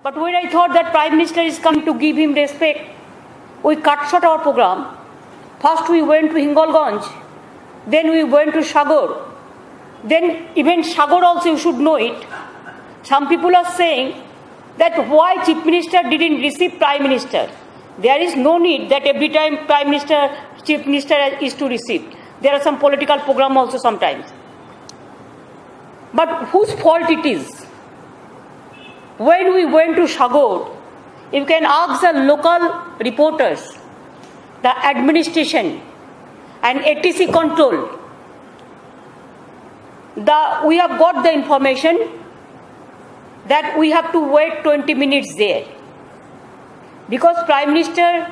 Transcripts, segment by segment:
But when I thought that Prime Minister is coming to give him respect, we cut short our program. First we went to Hingolganj, then we went to Sagar. Then even Sagar also, you should know it. Some people are saying that why Chief Minister didn't receive Prime Minister. There is no need that every time Prime Minister, Chief Minister is to receive. There are some political program also sometimes. But whose fault it is? When we went to Sagar, you can ask the local reporters, the administration and ATC control. We have got the information that we have to wait 20 minutes there. Because Prime Minister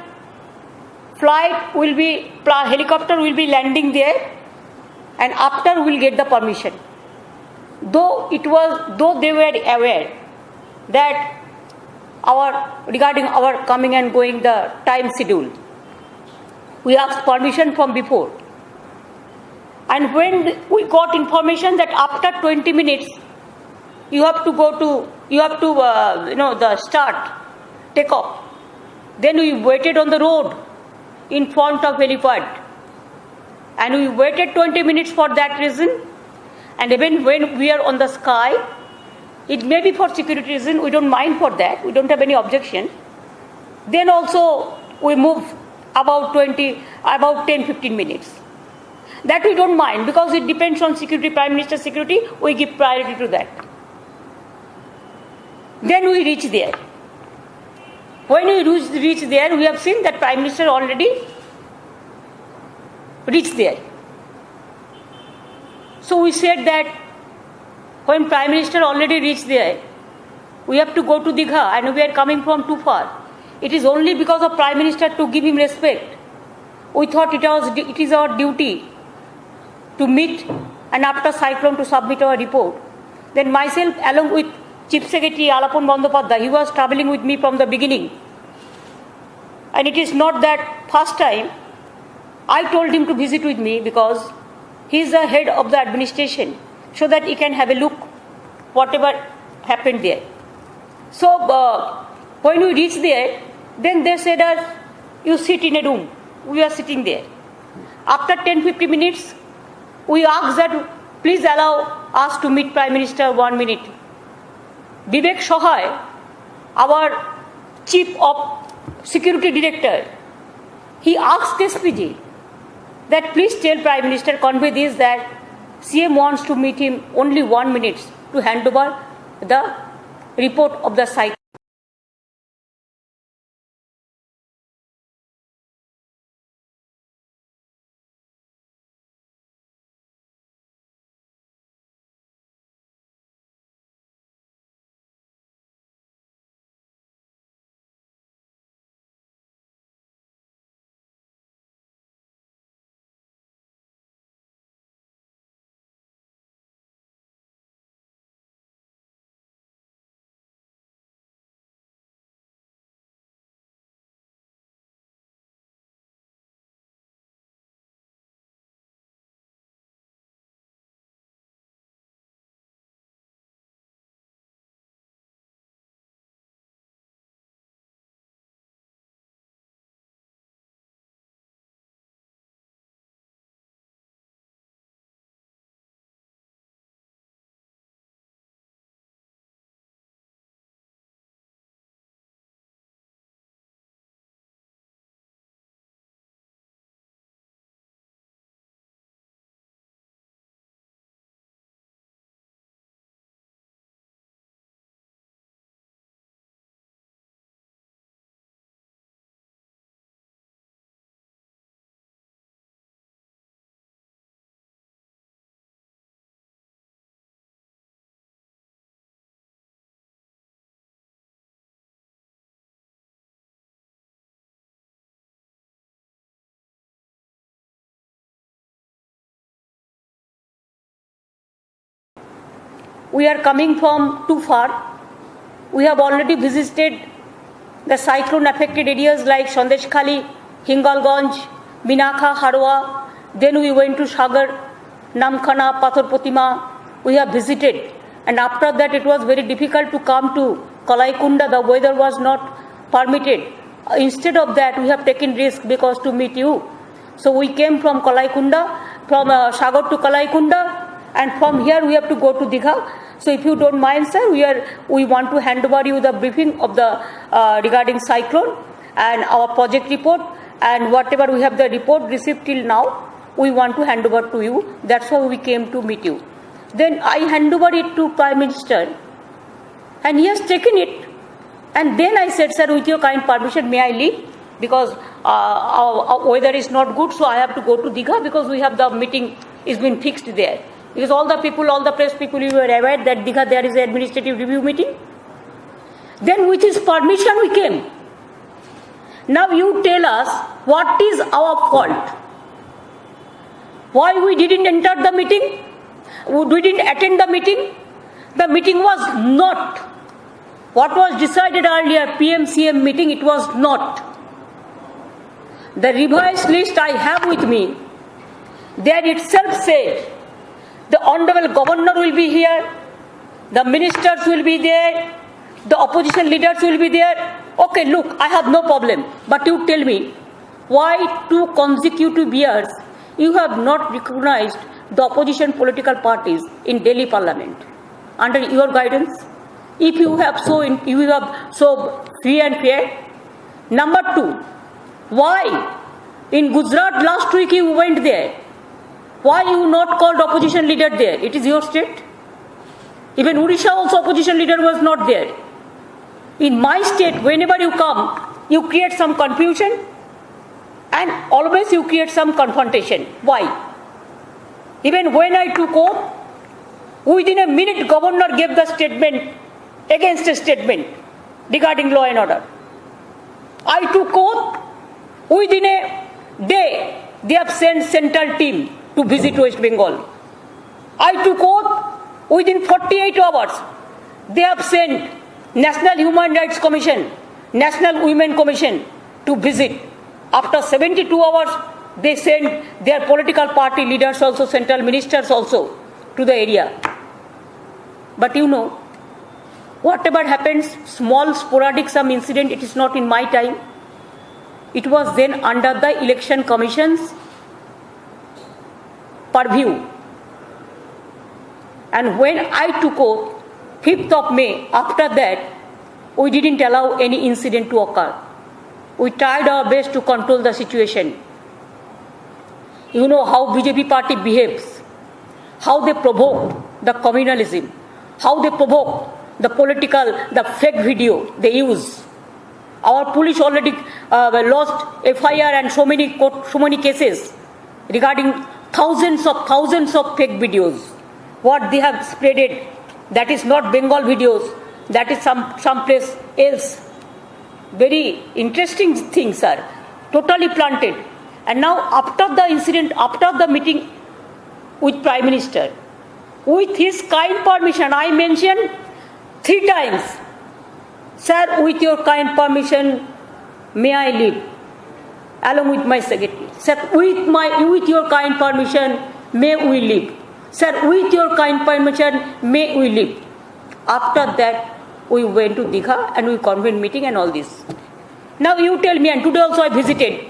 helicopter will be landing there, and after we'll get the permission. Though they were aware that regarding our coming and going, the time schedule, we asked permission from before. And when we got information that after 20 minutes, the start, take off. Then we waited on the road in front of helipad. And we waited 20 minutes for that reason. And even when we are on the sky, it may be for security reason, we don't mind for that, we don't have any objection. Then also we move about 10-15 minutes. That we don't mind because it depends on security, Prime Minister's security, we give priority to that. Then we reach there. When we reach there, we have seen that Prime Minister already reached there. So we said that when Prime Minister already reached there, we have to go to Digha and we are coming from too far. It is only because of Prime Minister to give him respect. We thought it is our duty to meet and after cyclone to submit our report. Then myself along with Chief Secretary Alapon Bandyopadhyay, he was travelling with me from the beginning. And it is not that first time I told him to visit with me because he is the head of the administration, so that he can have a look whatever happened there. So when we reached there, then they said us, you sit in a room. We are sitting there. After 10-15 minutes, we asked that please allow us to meet Prime Minister 1 minute. Vivek Sohay, our Chief of Security Director, he asked SPG that please tell Prime Minister, convey this, that CM wants to meet him only 1 minute to hand over the report of the site. We are coming from too far. We have already visited the cyclone affected areas like Sandeshkhali, Hingolganj, Minakha, Harwa. Then we went to Sagar, Namkhana, Pathor Pratima. We have visited. And after that, it was very difficult to come to Kalaikunda, the weather was not permitted. Instead of that, we have taken risk because to meet you. So we came from Kalaikunda, from Sagar to Kalaikunda, and from here we have to go to Digha. So if you don't mind, sir, we want to hand over you the briefing of the regarding cyclone and our project report, and whatever we have the report received till now, we want to hand over to you. That's why we came to meet you. Then I hand over it to Prime Minister, and he has taken it. And then I said, sir, with your kind permission, may I leave? Because our weather is not good, so I have to go to Digha because we have the meeting is been fixed there. Because all the people, all the press people, you were aware that Digha there is an administrative review meeting. Then with his permission we came. Now you tell us what is our fault? Why we didn't enter the meeting? We didn't attend the meeting? The meeting was not what was decided earlier, PMCM meeting, it was not. The revised list I have with me, there itself said, the Honorable Governor will be here, the ministers will be there, the opposition leaders will be there. Okay, look, I have no problem. But you tell me, why 2 consecutive years you have not recognized the opposition political parties in Delhi Parliament under your guidance? If you have so free and fair. Number 2, why in Gujarat last week you went there? Why you not called opposition leader there? It is your state. Even Odisha also opposition leader was not there. In my state, whenever you come, you create some confusion and always you create some confrontation. Why? Even when I took oath, within a minute governor gave the statement against a statement regarding law and order. I took oath, within a day they have sent central team to visit West Bengal. I took oath, within 48 hours they have sent National Human Rights Commission, National Women Commission to visit. After 72 hours they sent their political party leaders also, central ministers also to the area. But you know, whatever happens, small sporadic some incident, it is not in my time. It was then under the Election Commission's purview. And when I took oath, 5th of May, after that, we didn't allow any incident to occur. We tried our best to control the situation. You know how BJP party behaves, how they provoke the communalism, how they provoke the political, the fake video they use. Our police already lost FIR and so many cases regarding thousands of fake videos. What they have spreaded, that is not Bengal videos, that is some place else. Very interesting things are totally planted. And now after the incident, after the meeting with Prime Minister, with his kind permission, I mentioned 3 times, sir, with your kind permission, may I leave? Along with my secretary. Sir, with your kind permission, may we leave? Sir, with your kind permission, may we leave? After that, we went to Digha and we convened meeting and all this. Now you tell me, and today also I visited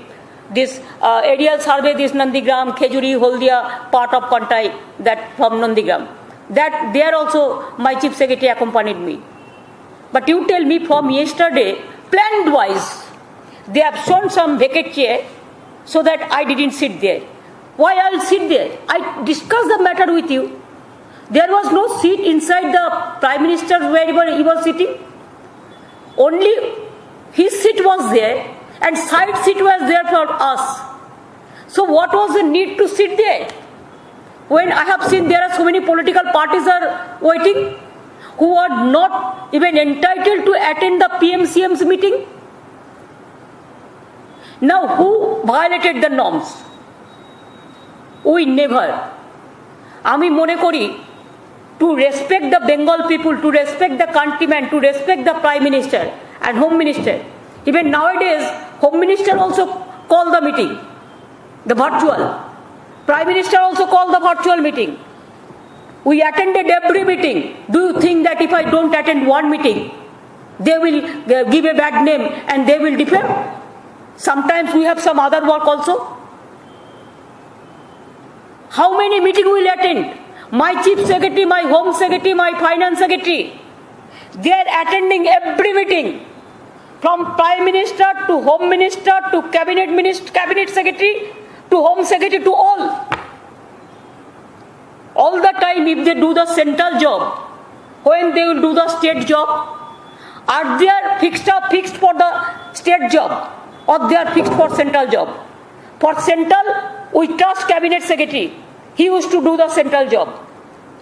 this aerial survey, this Nandigram, Khejuri, Holdia, part of Kontai, that from Nandigram. That there also my chief secretary accompanied me. But you tell me from yesterday, planned wise, they have shown some vacant chair so that I didn't sit there. Why I will sit there? I discussed the matter with you. There was no seat inside the Prime Minister wherever he was sitting. Only his seat was there and side seat was there for us. So what was the need to sit there? When I have seen there are so many political parties are waiting who are not even entitled to attend the PMCM's meeting. Now who violated the norms? We never. Ami mone kori, to respect the Bengal people, to respect the countrymen, to respect the Prime Minister and Home Minister. Even nowadays, Home Minister also called the meeting, the virtual. Prime Minister also called the virtual meeting. We attended every meeting. Do you think that if I don't attend one meeting, They will give a bad name and they will defame. Sometimes we have some other work also. How many meetings will attend? My chief secretary, my home secretary, my finance secretary, they are attending every meeting. From Prime Minister to Home Minister to Cabinet Secretary to Home Secretary to all. All the time if they do the central job, when they will do the state job, are they fixed for the state job or they are fixed for central job? For central, we trust Cabinet Secretary. He used to do the central job.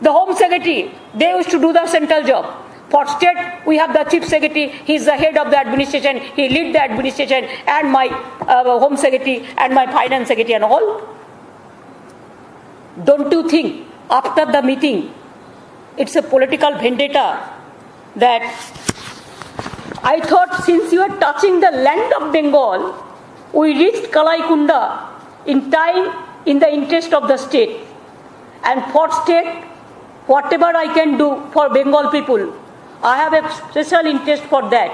The Home Secretary, they used to do the central job. For state, we have the Chief Secretary, he is the head of the administration, he leads the administration, and my Home Secretary and my Finance Secretary and all. Don't you think after the meeting, it's a political vendetta that I thought since you are touching the land of Bengal, we reached Kalaikunda in time in the interest of the state. And for state, whatever I can do for Bengal people, I have a special interest for that.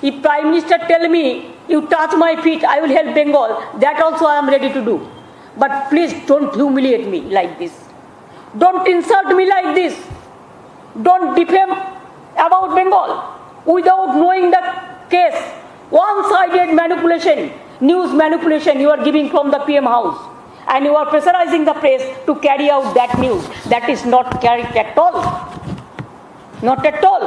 If Prime Minister tell me, you touch my feet, I will help Bengal, that also I am ready to do. But please don't humiliate me like this. Don't insult me like this. Don't defame about Bengal without knowing the case. One-sided manipulation, news manipulation you are giving from the PM house. And you are pressurizing the press to carry out that news. That is not correct at all. Not at all.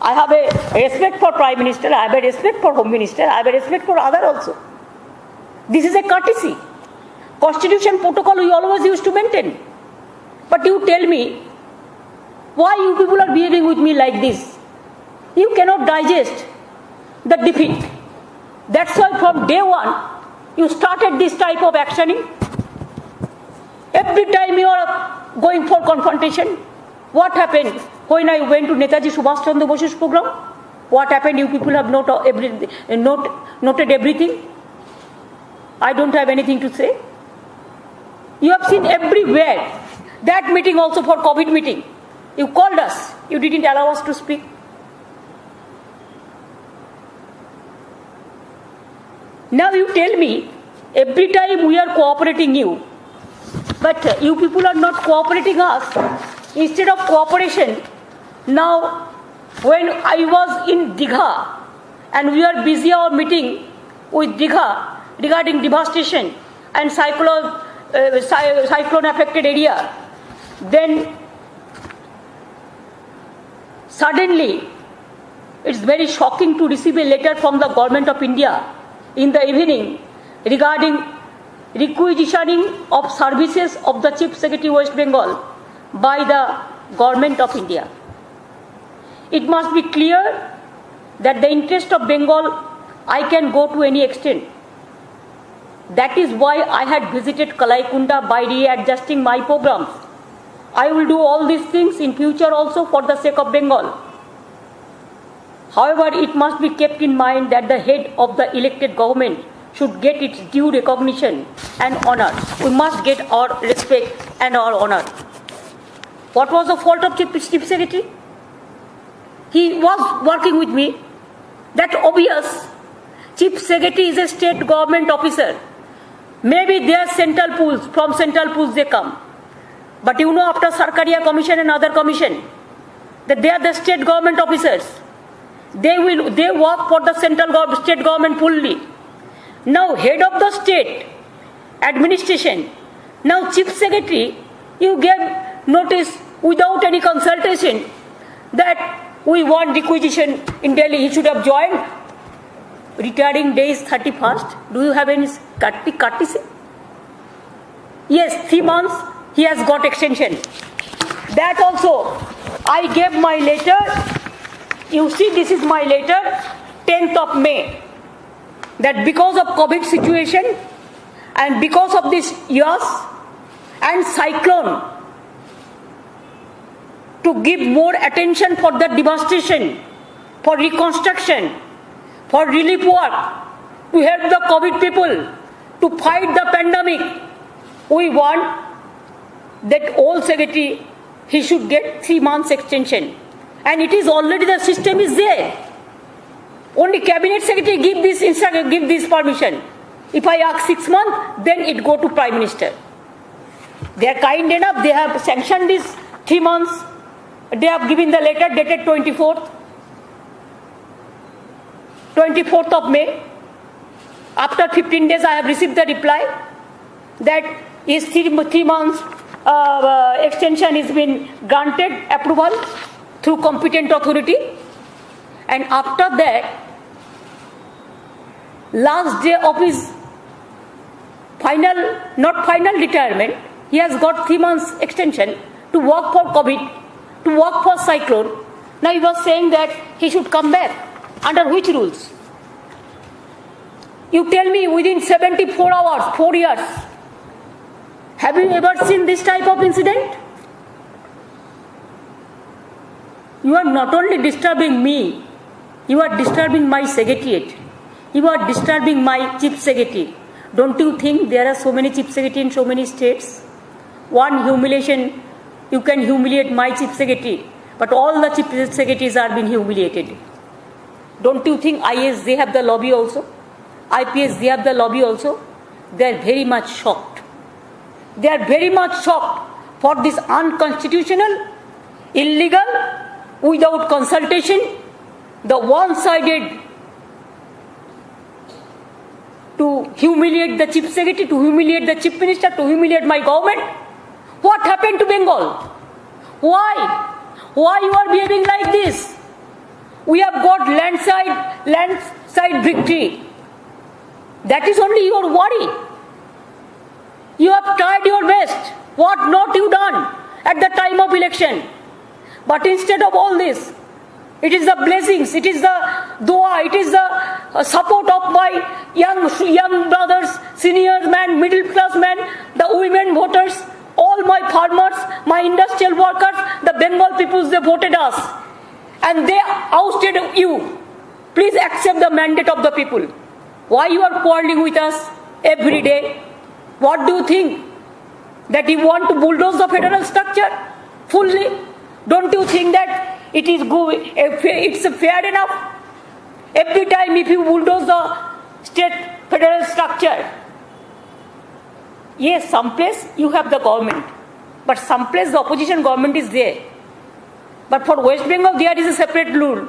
I have a respect for Prime Minister, I have a respect for Home Minister, I have a respect for other also. This is a courtesy. Constitution protocol we always used to maintain. But you tell me, why you people are behaving with me like this? You cannot digest the defeat. That's why from day one, you started this type of actioning. Every time you are going for confrontation. What happened when I went to Netaji Subhash Chandra Bose's program? What happened? You people have noted everything. I don't have anything to say. You have seen everywhere. That meeting also for COVID meeting. You called us. You didn't allow us to speak. Now you tell me, every time we are cooperating you, but you people are not cooperating us. Instead of cooperation, now when I was in Digha and we are busy our meeting with Digha regarding devastation and cyclone affected area, then suddenly it's very shocking to receive a letter from the Government of India in the evening regarding requisitioning of services of the Chief Secretary West Bengal by the Government of India. It must be clear that the interest of Bengal I can go to any extent. That is why I had visited Kalaikunda by readjusting my programs. I will do all these things in future also for the sake of Bengal. However, it must be kept in mind that the head of the elected government should get its due recognition and honor. We must get our respect and our honor. What was the fault of Chief Secretary? He was working with me. That's obvious. Chief Secretary is a state government officer. Maybe they are central pools, from central pools they come. But you know, after Sarkaria Commission and other commission, that they are the state government officers. They work for the state government fully. Now, head of the state administration, now Chief Secretary, you gave notice without any consultation that we want requisition in Delhi. He should have joined. Retiring day is 31st. Do you have any courtesy? Yes, 3 months he has got extension. That also, I gave my letter. You see, this is my letter, 10th of May. That because of COVID situation and because of this years and cyclone, to give more attention for the devastation, for reconstruction, for relief work, to help the COVID people, to fight the pandemic, we want that old secretary, he should get 3 months extension. And it is already, the system is there. Only cabinet secretary give this permission. If I ask 6 months, then it go to Prime Minister. They are kind enough, they have sanctioned this 3 months. They have given the letter dated 24th of May. After 15 days, I have received the reply that is 3 months extension is been granted approval through competent authority. And after that, last day of his not final retirement, he has got 3 months extension to work for COVID, to work for cyclone. Now he was saying that he should come back. Under which rules? You tell me within 74 hours, 4 years. Have you ever seen this type of incident? You are not only disturbing me, you are disturbing my secretariat. You are disturbing my chief secretary. Don't you think there are so many chief secretary in so many states? One humiliation, you can humiliate my chief secretary, but all the chief secretaries are being humiliated. Don't you think IS, they have the lobby also? IPS, they have the lobby also? They are very much shocked. They are very much shocked for this unconstitutional, illegal, without consultation, the one-sided to humiliate the chief secretary, to humiliate the chief minister, to humiliate my government. What happened to Bengal? Why? Why you are behaving like this? We have got landslide victory. That is only your worry. You have tried your best. What not you done at the time of election? But instead of all this, it is the blessings, it is the dua, it is the support of my young brothers, senior men, middle class men, the women voters, all my farmers, my industrial workers, the Bengal peoples, they voted us. And they ousted you. Please accept the mandate of the people. Why you are quarreling with us every day? What do you think? That you want to bulldoze the federal structure fully? Don't you think that it is good, it's fair enough? Every time if you bulldoze the state federal structure, yes, some place you have the government, but some place the opposition government is there. But for West Bengal there is a separate rule,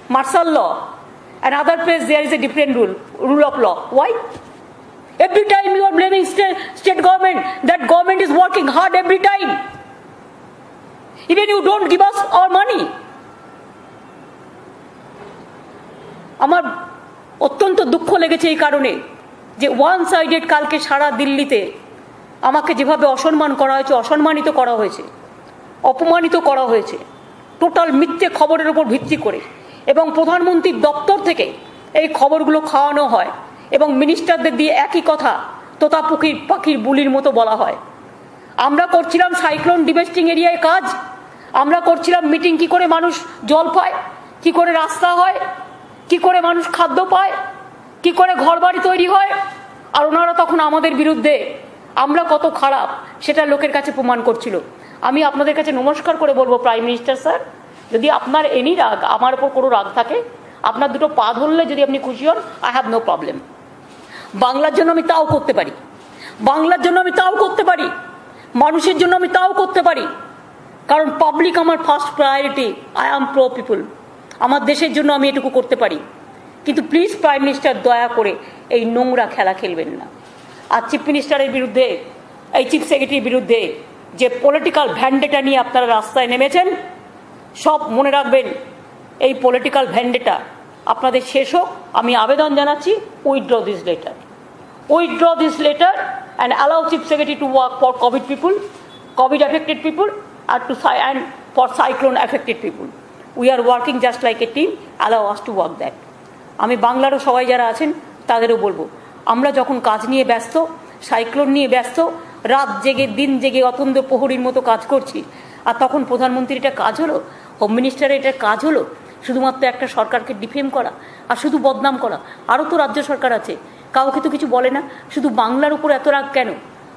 martial law. Another place there is a different rule of law. Why? Every time you are blaming state government, that government is working hard every time. Even you don't give us our money. আমার অত্যন্ত দুঃখ লেগেছে এই কারণে যে one sided কালকে সারা দিল্লিতে আমাকে যেভাবে অসম্মান করা হয়েছে, অসম্মানিত করা হয়েছে, অপমানিত করা হয়েছে, টোটাল মিথ্যে খবরের উপর ভিত্তি করে, এবং প্রধানমন্ত্রীর দপ্তর থেকে এই খবরগুলো খাওয়ানো হয় এবং মিনিস্টারদের দিয়ে একই কথা তোতা পাখির বুলির মতো বলা হয়। আমরা করছিলাম সাইক্লোন ডিভাস্টিং এরিয়ায় কাজ, আমরা করছিলাম মিটিং, কি করে মানুষ জল পায়, কি করে রাস্তা হয়, কি করে মানুষ খাদ্য পায়, কি করে ঘরবাড়ি তৈরি হয়, আর ওনারা তখন আমাদের বিরুদ্ধে আমরা কত খারাপ সেটা লোকের কাছে প্রমাণ করছিল। আমি আপনাদের কাছে নমস্কার করে বলবো, প্রাইম মিনিস্টার স্যার, যদি আপনার এনি রাগ, আমার উপর কোনো রাগ থাকে, আপনার দুটো পা ধরলে যদি আপনি খুশি হন, আই হ্যাভ নো প্রবলেম। বাংলার জন্য আমি তাও করতে পারি, বাংলার জন্য আমি তাও করতে পারি, মানুষের জন্য আমি তাও করতে পারি, কারণ পাবলিক আমার first priority. I am pro people. আমার দেশের জন্য আমি এটুকু করতে পারি। কিন্তু প্লিজ প্রাইম মিনিস্টার দয়া করে এই নোংরা খেলা খেলবেন না। আর চিফ মিনিস্টারের বিরুদ্ধে, এই চিফ সেক্রেটারির বিরুদ্ধে যে পলিটিক্যাল ভ্যান্ডেটা নিয়ে আপনারা রাস্তায় নেমেছেন, সব মনে রাখবেন, এই পলিটিক্যাল ভ্যান্ডেটা আপনাদের শেষ হোক। আমি আবেদন জানাচ্ছি, withdraw this letter, withdraw this letter and allow chief secretary to work for Covid people, Covid affected people, and for cyclone affected people. We are working just like a team. Allow us to work that. আমি বাংলারও সবাই যারা আছেন তাদেরও বলবো, আমরা যখন কাজ নিয়ে ব্যস্ত, সাইক্লোন নিয়ে ব্যস্ত, রাত জেগে দিন জেগে অতন্দ্র প্রহরীর মতো কাজ করছি, আর তখন প্রধানমন্ত্রীর এটা কাজ হলো, হোম মিনিস্টারের এটা কাজ হলো শুধুমাত্র একটা সরকারকে ডিফেম করা আর শুধু বদনাম করা। আরও তো রাজ্য সরকার আছে, কাউকে তো কিছু বলে না, শুধু বাংলার উপর এত রাগ কেন?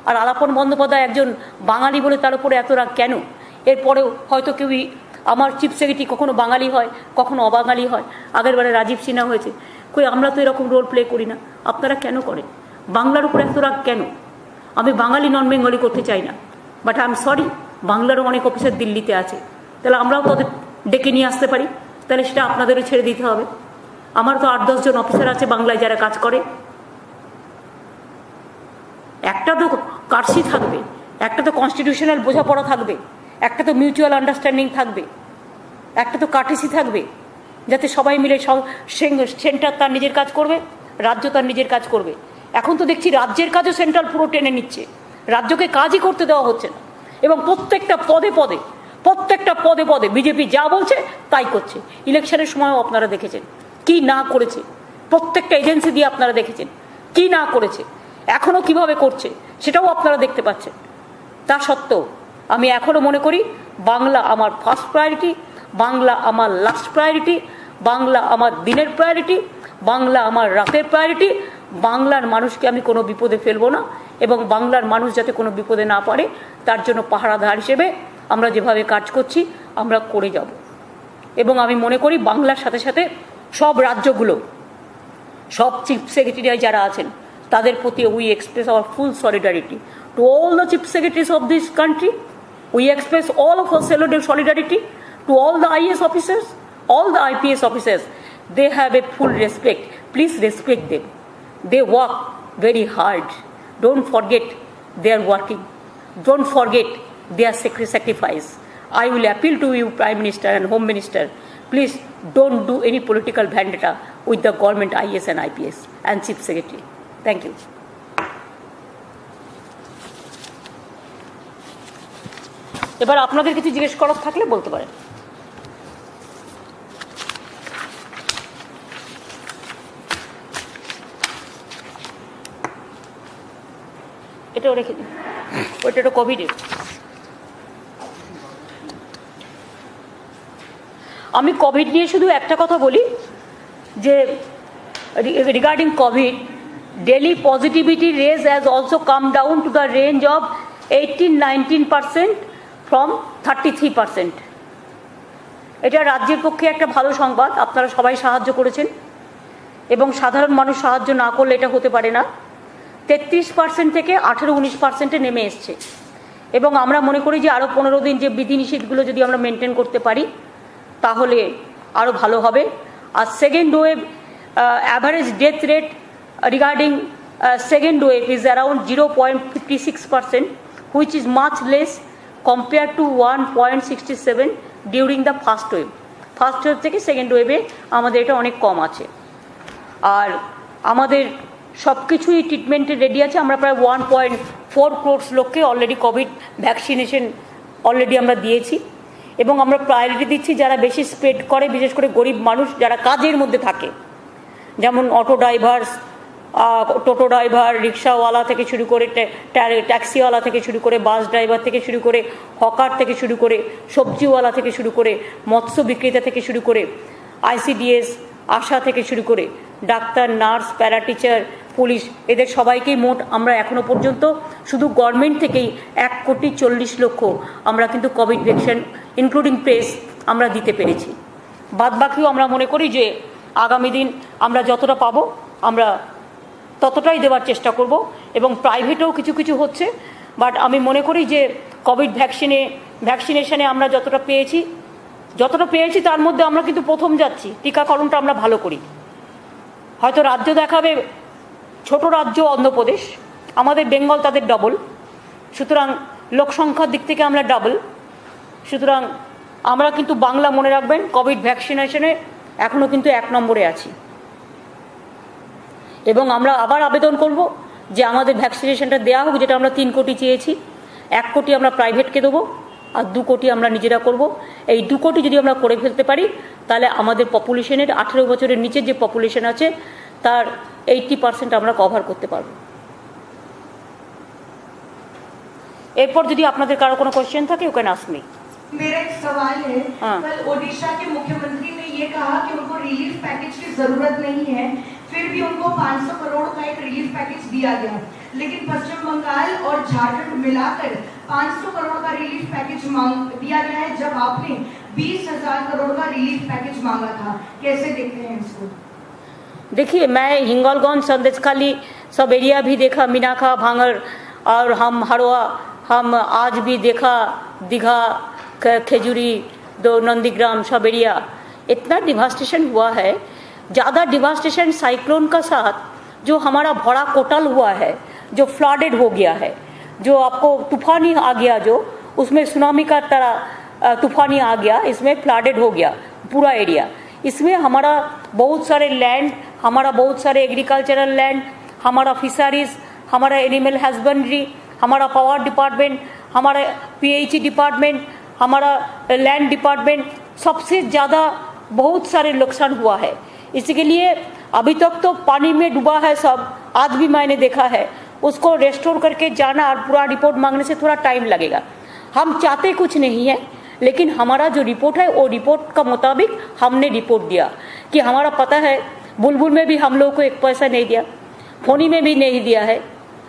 আর আলাপন বন্দ্যোপাধ্যায় একজন বাঙালি বলে তার উপরে এত রাগ কেন? এরপরেও হয়তো কেউ আমার চিফ সেক্রেটারি কখনো বাঙালি হয়, কখনো অবাঙালি হয়, আগের বারে রাজীব সিনহা হয়েছে। কই আমরা তো এরকম রোল প্লে করি না, আপনারা কেন করেন? বাংলার উপর এত রাগ কেন? আমি বাঙালি নন বেঙ্গলি করতে চাই না, বাট আই এম সরি, বাংলারও অনেক অফিসার দিল্লিতে আছে, তাহলে আমরাও তাদের ডেকে নিয়ে আসতে পারি, তাহলে সেটা আপনাদেরও ছেড়ে দিতে হবে। আমার তো 8-10 জন অফিসার আছে বাংলায় যারা কাজ করে। একটা তো কার্সি থাকবে, একটা তো কনস্টিটিউশনাল বোঝাপড়া থাকবে, একটা তো মিউচুয়াল আন্ডারস্ট্যান্ডিং থাকবে, একটা তো কার্টেসি থাকবে, যাতে সবাই মিলে সেন্টার তার নিজের কাজ করবে, রাজ্য তার নিজের কাজ করবে। এখন তো দেখছি রাজ্যের কাজও সেন্ট্রাল পুরো টেনে নিচ্ছে, রাজ্যকে কাজই করতে দেওয়া হচ্ছে না, এবং প্রত্যেকটা পদে পদে বিজেপি যা বলছে তাই করছে। ইলেকশনের সময়ও আপনারা দেখেছেন কি না করেছে, প্রত্যেকটা এজেন্সি দিয়ে আপনারা দেখেছেন কি না করেছে, এখনো কিভাবে করছে সেটাও আপনারা দেখতে পাচ্ছেন। তা সত্ত্বেও আমি এখনো মনে করি বাংলা আমার ফার্স্ট প্রায়োরিটি, বাংলা আমার লাস্ট প্রায়োরিটি, বাংলা আমার দিনের প্রায়োরিটি, বাংলা আমার রাতের প্রায়োরিটি। বাংলার মানুষকে আমি কোনো বিপদে ফেলবো না, এবং বাংলার মানুষ যাতে কোনো বিপদে না পড়ে তার জন্য পাহারাদার হিসেবে আমরা যেভাবে কাজ করছি আমরা করে যাব। এবং আমি মনে করি বাংলার সাথে সাথে সব রাজ্যগুলো, সব চিফ সেক্রেটারি যারা আছেন তাদের প্রতি we express hour full solidarity to all the chief secretaries of this country. We express all of our solidarity to all the IAS officers, all the IPS officers. They have a full respect. Please respect them. They work very hard. Don't forget they are working. Don't forget their sacrifice. I will appeal to you, Prime Minister and Home Minister, please don't do any political vendetta with the government IAS and IPS and Chief Secretary. Thank you. এবার আপনাদের কিছু জিজ্ঞেস করার থাকলে বলতে পারেন। এটাও রেখে দিন, ওইটা তো কোভিডের। আমি কোভিড নিয়ে শুধু একটা কথা বলি যে regarding Covid, daily positivity rate has also come down to the range of 18-19% from 33%। এটা রাজ্যের পক্ষে একটা ভালো সংবাদ, আপনারা সবাই সাহায্য করেছেন, এবং সাধারণ মানুষ সাহায্য না করলে এটা হতে পারে না। 33% থেকে 18-19% নেমে এসছে, এবং আমরা মনে করি যে আরও 15 দিন যে বিধিনিষেধগুলো যদি আমরা মেনটেন করতে পারি তাহলে আরও ভালো হবে। আর second wave average death rate regarding second wave is around 0.56%, which is much less compared to 1.67 during the first wave. First wave থেকে সেকেন্ড ওয়েভে আমাদের এটা অনেক কম আছে। আর আমাদের সব কিছুই ট্রিটমেন্টের রেডি আছে। আমরা প্রায় 1.4 crore লোককে অলরেডি কোভিড ভ্যাকসিনেশন অলরেডি আমরা দিয়েছি, এবং আমরা প্রায়োরিটি দিচ্ছি যারা বেশি স্প্রেড করে, বিশেষ করে গরিব মানুষ যারা কাজের মধ্যে থাকে, যেমন অটো ড্রাইভার, টোটো ড্রাইভার, রিক্সাওয়ালা থেকে শুরু করে, ট্যাক্সিওয়ালা থেকে শুরু করে, বাস ড্রাইভার থেকে শুরু করে, হকার থেকে শুরু করে, সবজিওয়ালা থেকে শুরু করে, মৎস্য বিক্রেতা থেকে শুরু করে, ICDS, আশা থেকে শুরু করে, doctor, nurse, para teacher, police, এদের সবাইকেই মোট আমরা এখনও পর্যন্ত শুধু গভর্নমেন্ট থেকেই 1,40,00,000 আমরা কিন্তু কোভিড ভ্যাকসিন ইনক্লুডিং প্রেস আমরা দিতে পেরেছি। বাদবাকিও আমরা মনে করি যে আগামী দিন আমরা যতটা পাবো আমরা ততটাই দেওয়ার চেষ্টা করব, এবং প্রাইভেটেও কিছু কিছু হচ্ছে। বাট আমি মনে করি যে কোভিড ভ্যাকসিনেশনে আমরা যতটা পেয়েছি তার মধ্যে আমরা কিন্তু প্রথম যাচ্ছি। টিকাকরণটা আমরা ভালো করি। হয়তো রাজ্য দেখাবে ছোট রাজ্য অন্ধ্রপ্রদেশ, আমাদের বেঙ্গল তাদের ডবল, সুতরাং লোকসংখ্যার দিক থেকে আমরা ডাবল। সুতরাং আমরা কিন্তু বাংলা মনে রাখবেন কোভিড ভ্যাকসিনেশনে এখনও কিন্তু 1 নম্বরে আছি, এবং আমরা আবার আবেদন করব যে আমাদের ভ্যাকসিনেশনটা দেওয়া হোক, যেটা আমরা 3 কোটি চেয়েছি। 1 কোটি আমরা প্রাইভেটকে দেবো, আর 2 কোটি আমরা নিজেরা করব। এই 2 কোটি যদি আমরা করে ফেলতে পারি তাহলে আমাদের পপুলেশনের 18 বছরের নিচের যে পপুলেশন আছে তার 80% আমরা কভার করতে পারব। এরপর যদি আপনাদের কারো কোনো কোয়েশ্চেন থাকে ইউ ক্যান আস্ক মি। मेरा एक सवाल है, कल ओडिशा के मुख्यमंत्री ने ये कहा कि उनको रिलीफ पैकेज की जरूरत नहीं है, फिर भी उनको 500 करोड़ का एक रिलीफ पैकेज दिया गया, लेकिन पश्चिम बंगाल और झारखंड मिलाकर 500 करोड़ का रिलीफ पैकेज दिया गया है, जब आपने 20,000 करोड़ का रिलीफ पैकेज मांगा था, कैसे देखते हैं इसको? देखिए, मैं हिंगोलगंज, संदेशखाली सब एरिया भी देखा, मीनाखा, भांगड़ और हम हरवा, हम आज भी देखा दीघा, खेजूरी, दो नंदीग्राम सब एरिया। इतना डिवास्टेशन हुआ है, ज़्यादा डिवास्टेशन साइक्लोन का साथ जो हमारा भरा कोटल हुआ है, जो फ्लडेड हो गया है, जो आपको तूफानी आ गया, जो उसमें सुनामी का तरह तूफानी आ गया, इसमें फ्लडेड हो गया पूरा एरिया। इसमें हमारा बहुत सारे लैंड, हमारा बहुत सारे एग्रीकल्चरल लैंड, हमारा फिशरीज, हमारा एनिमल हस्बेंड्री, हमारा पावर डिपार्टमेंट, हमारा पीएचई डिपार्टमेंट, हमारा लैंड डिपार्टमेंट, सबसे ज़्यादा बहुत सारे नुकसान हुआ है। इसके लिए अभी तक तो पानी में डूबा है सब, आज भी मैंने देखा है। उसको रेस्टोर करके जाना और पूरा रिपोर्ट मांगने से थोड़ा टाइम लगेगा। हम चाहते कुछ नहीं है, लेकिन हमारा जो रिपोर्ट है वो रिपोर्ट का मुताबिक हमने रिपोर्ट दिया कि हमारा पता है बुलबुल में भी हम लोग को 1 पैसा नहीं दिया, फोनी में भी नहीं दिया है,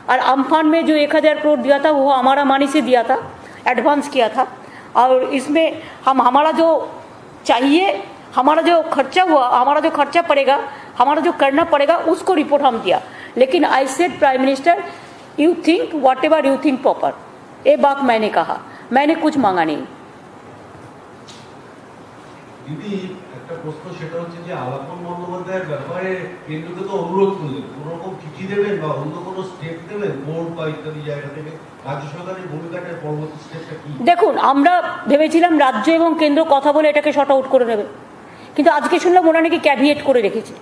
और अम्फान में जो 1000 करोड़ दिया था वो हमारा मनी से दिया था, एडवांस किया था। और इसमें हम हमारा जो चाहिए, हमारा जो खर्चा हुआ, हमारा जो खर्चा पड़ेगा, हमारा जो करना पड़ेगा, उसको रिपोर्ट हम दिया। लेकिन I said prime minister, you think what ever you think proper, ये बात मैंने कहा, मैंने कुछ मांगा नहीं। দিদি, একটা প্রশ্ন, সেটা হচ্ছে যে আলাপন বন্দ্যোপাধ্যায়ের ব্যাপারে কেন্দ্রকে তো অনুরোধ করলেন, কোনো রকম চিঠি দেবেন বা অন্য কোনো স্টেপ দেবেন বোর্ড বা ইত্যাদি জায়গা থেকে? রাজ্য সরকারের ভূমিকাটার পরবর্তী স্টেপটা কি? দেখুন, আমরা ভেবেছিলাম রাজ্য এবং কেন্দ্র কথা বলে এটাকে শর্ট আউট করে নেবে, কিন্তু আজকে শুনলাম ওরা নাকি ক্যাভিয়েট করে রেখেছে।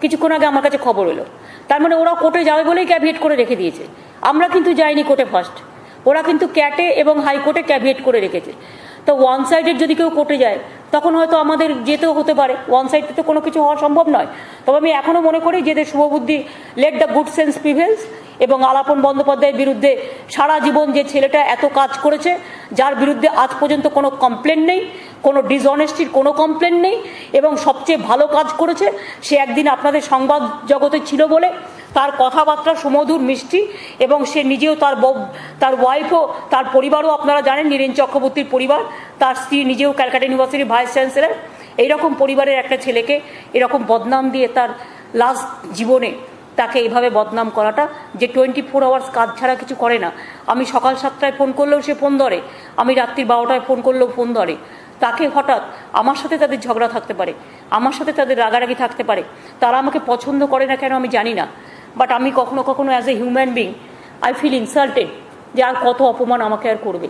কিছুক্ষণ আগে আমার কাছে খবর এলো, তার মানে ওরা কোর্টে যাবে বলেই ক্যাভিয়েট করে রেখে দিয়েছে। আমরা কিন্তু যাইনি কোর্টে ফার্স্ট, ওরা কিন্তু ক্যাটে এবং হাইকোর্টে ক্যাভিয়েট করে রেখেছে। তো ওয়ান সাইডেড যদি কেউ কোর্টে যায় তখন হয়তো আমাদের যেতেও হতে পারে, ওয়ান সাইড থেকে কোনো কিছু হওয়া সম্ভব নয়। তবে আমি এখনও মনে করি যে শুভবুদ্ধি, let the good sense prevails, এবং আলাপন বন্দ্যোপাধ্যায়ের বিরুদ্ধে সারা জীবন যে ছেলেটা এত কাজ করেছে, যার বিরুদ্ধে আজ পর্যন্ত কোনো কমপ্লেন নেই, কোনো ডিসঅনেস্টির কোনো কমপ্লেন নেই, এবং সবচেয়ে ভালো কাজ করেছে, সে একদিন আপনাদের সংবাদ জগতে ছিল বলে তার কথাবার্তা সুমধুর, মিষ্টি, এবং সে নিজেও, তার ওয়াইফও, তার পরিবারও আপনারা জানেন, নীরেন চক্রবর্তীর পরিবার, তার স্ত্রী নিজেও ক্যালকাটা ইউনিভার্সিটির ভাইস চ্যান্সেলর। এইরকম পরিবারের একটা ছেলেকে এরকম বদনাম দিয়ে তার লাস্ট জীবনে তাকে এইভাবে বদনাম করাটা, যে 24 আওয়ার্স কাজ ছাড়া কিছু করে না, আমি সকাল 7টায় ফোন করলেও সে ফোন ধরে, আমি রাত্রি 12টায় ফোন করলেও ফোন ধরে, তাকে হঠাৎ আমার সাথে তাদের ঝগড়া থাকতে পারে, আমার সাথে তাদের রাগারাগি থাকতে পারে, তারা আমাকে পছন্দ করে না কেন আমি জানি না, বাট আমি কখনো কখনো as a human being I feel insulted যে আর কত অপমান আমাকে আর করবে।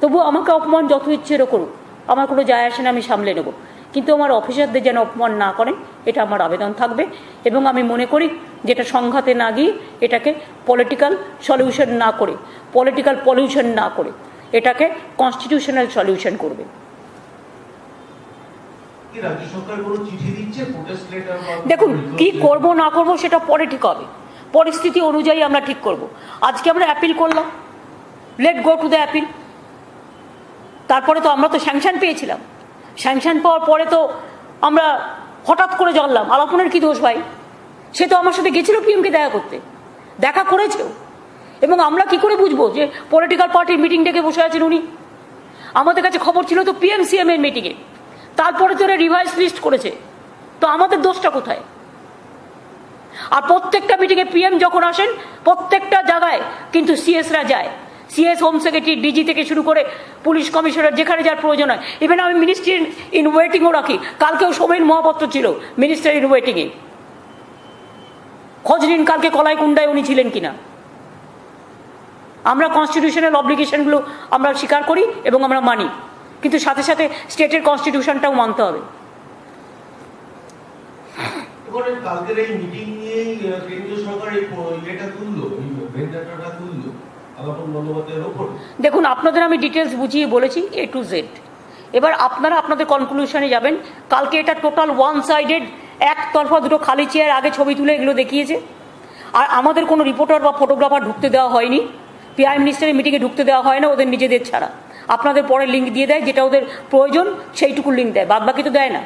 তবু আমাকে অপমান যত ইচ্ছেরও করুক, আমার কোনো যায় আসে না, আমি সামলে নেব, কিন্তু আমার অফিসারদের যেন অপমান না করেন, এটা আমার আবেদন থাকবে। এবং আমি মনে করি যেটা সংঘাতে না গিয়ে এটাকে পলিটিক্যাল সলিউশন না করে, পলিটিক্যাল পলিউশন না করে এটাকে কনস্টিটিউশনাল সলিউশন করবে। দেখুন, কি করব না করব সেটা পরে ঠিক হবে, পরিস্থিতি অনুযায়ী আমরা ঠিক করব। আজকে আমরা অ্যাপিল করলাম, let go to the appeal. তারপরে তো আমরা তো স্যাংশন পেয়েছিলাম, স্যাংশন পাওয়ার পরে তো আমরা হঠাৎ করে জানলাম আলাপনের কি দোষ ভাই, সে তো আমার সাথে গেছিল পিএমকে দেখা করতে, দেখা করেছেও, এবং আমরা কি করে বুঝবো যে পলিটিক্যাল পার্টির মিটিং ডেকে বসে আছেন উনি? আমাদের কাছে খবর ছিল তো পিএমসিএম এর মিটিংয়ে, তারপরে তো ওরা রিভাইস লিস্ট করেছে, তো আমাদের দোষটা কোথায়? আর প্রত্যেকটা মিটিংয়ে পিএম যখন আসেন প্রত্যেকটা জায়গায় কিন্তু সিএসরা যায়, সিএস, হোম সেক্রেটারি, ডিজি থেকে শুরু করে পুলিশ কমিশনার, যেখানে যার প্রয়োজন হয়। ইভেন আমি মিনিস্ট্রি ইন ওয়েটিংও রাখি, কালকেও সময়ের মহাপত্র ছিল মিনিস্টার ইন ওয়েটিংয়ে, খোঁজ নিন কালকে কলাইকুণ্ডায় উনি ছিলেন কিনা। আমরা কনস্টিটিউশনাল অব্লিগেশনগুলো আমরা স্বীকার করি এবং আমরা মানি, কিন্তু সাথে সাথে স্টেটের কনস্টিটিউশনটাও মানতে হবে। কালকের এই মিটিং নিয়েই কেন্দ্রীয় সরকার এই ইয়েটা তুললো, ভেন্ডাটাটা তুললো আলাপন বন্দ্যোপাধ্যায়ের ওপর। দেখুন, আপনাদের আমি ডিটেলস বুঝিয়ে বলেছি A to Z। এবার আপনারা আপনাদের কনক্লুশনে যাবেন। কালকে এটা টোটাল ওয়ান সাইডেড, একতরফা, দুটো খালি চেয়ার, আগে ছবি তুলে এগুলো দেখিয়েছে, আর আমাদের কোনো রিপোর্টার বা ফটোগ্রাফার ঢুকতে দেওয়া হয়নি, প্রাইম মিনিস্টারের মিটিংয়ে ঢুকতে দেওয়া হয় না ওদের নিজেদের ছাড়া। আপনাদের পরে লিঙ্ক দিয়ে দেয়, যেটা ওদের প্রয়োজন সেইটুকু লিঙ্ক দেয়, বাদ বাকি তো দেয় না।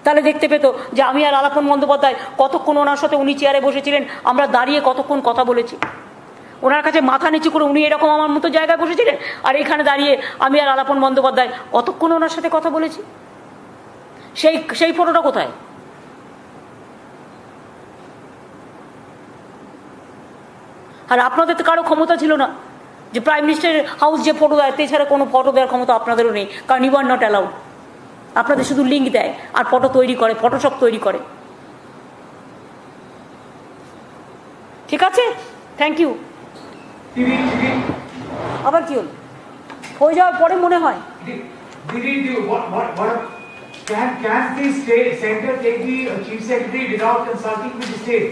তাহলে দেখতে পেত যে আমি আর আলাপন বন্দ্যোপাধ্যায় কতক্ষণ ওনার সাথে, উনি চেয়ারে বসেছিলেন, আমরা দাঁড়িয়ে কতক্ষণ কথা বলেছি, ওনার কাছে মাথা নিচু করে উনি এরকম আমার মতো জায়গায় বসেছিলেন, আর এখানে দাঁড়িয়ে আমি আর আলাপন বন্দ্যোপাধ্যায় কতক্ষণ ওনার সাথে কথা বলেছি। সেই ফটোটা কোথায়? আর আপনাদের তো কারো ক্ষমতা ছিল না যে প্রাইম মিনিস্টার হাউস যে ফটো দেয় এছাড়া কোনো ফটো দেওয়ার ক্ষমতা আপনাদেরও নেই, কারণ ইউ আর নট অ্যালাউড। আপনাদের শুধু লিঙ্ক দেয় আর ফটো তৈরি করে, ফটোশপ তৈরি করে। ঠিক আছে, থ্যাংক ইউ। আবার কি হল? হয়ে যাওয়ার পরে মনে হয় Can the state center take the chief secretary without consulting with the state?